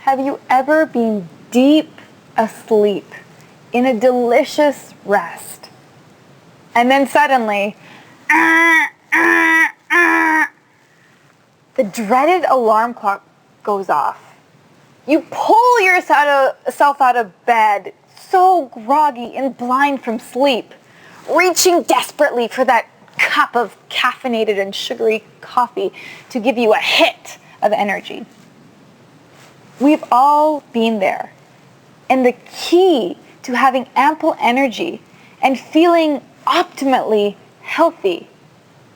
Have you ever been deep asleep in a delicious rest? And then suddenly, the dreaded alarm clock goes off. You pull yourself out of bed, so groggy and blind from sleep, reaching desperately for that cup of caffeinated and sugary coffee to give you a hit of energy. We've all been there. And the key to having ample energy and feeling optimally healthy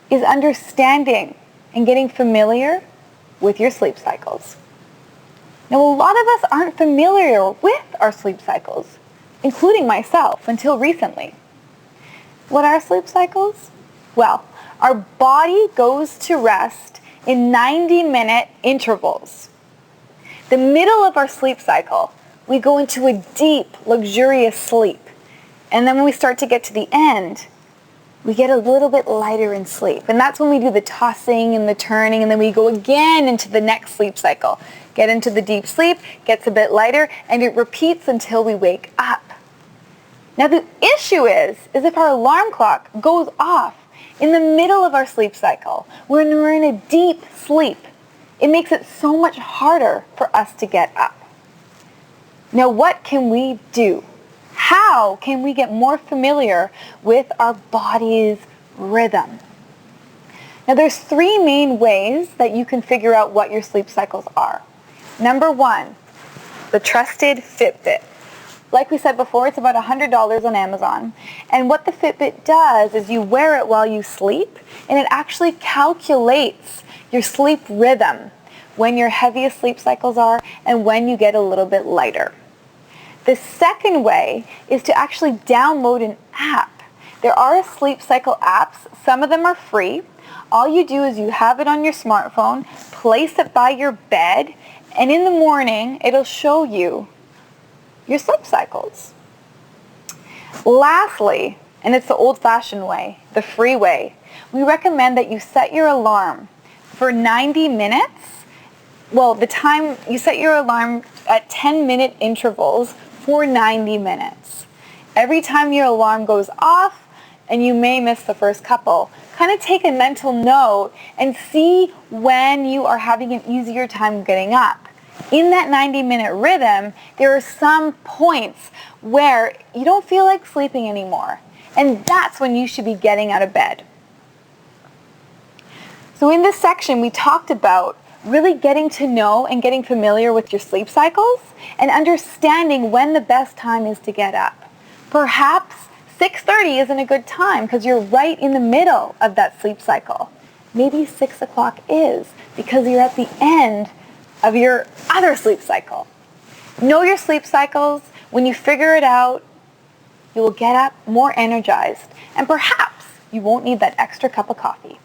is understanding and getting familiar with your sleep cycles. Now, a lot of us aren't familiar with our sleep cycles, including myself, until recently. What are sleep cycles? Well, our body goes to rest in 90-minute intervals. The middle of our sleep cycle, we go into a deep, luxurious sleep. And then when we start to get to the end, we get a little bit lighter in sleep. And that's when we do the tossing and the turning, and then we go again into the next sleep cycle. Get into the deep sleep, gets a bit lighter, and it repeats until we wake up. Now the issue is if our alarm clock goes off in the middle of our sleep cycle, when we're in a deep sleep, it makes it so much harder for us to get up. Now what can we do? How can we get more familiar with our body's rhythm? Now there's 3 main ways that you can figure out what your sleep cycles are. Number 1, the trusted Fitbit. Like we said before, it's about $100 on Amazon. And what the Fitbit does is you wear it while you sleep, and it actually calculates your sleep rhythm, when your heaviest sleep cycles are, and when you get a little bit lighter. The second way is to actually download an app. There are sleep cycle apps. Some of them are free. All you do is you have it on your smartphone, place it by your bed, and in the morning, it'll show you your sleep cycles. Lastly, and it's the old-fashioned way, the free way, we recommend that you set your alarm for 90 minutes. Well, the time you set your alarm at 10-minute intervals for 90 minutes. Every time your alarm goes off, and you may miss the first couple, kind of take a mental note and see when you are having an easier time getting up. In that 90-minute rhythm, there are some points where you don't feel like sleeping anymore. And that's when you should be getting out of bed. So in this section, we talked about really getting to know and getting familiar with your sleep cycles and understanding when the best time is to get up. Perhaps 6:30 isn't a good time because you're right in the middle of that sleep cycle. Maybe 6 o'clock is because you're at the end of your other sleep cycle. Know your sleep cycles. When you figure it out, you will get up more energized, and perhaps you won't need that extra cup of coffee.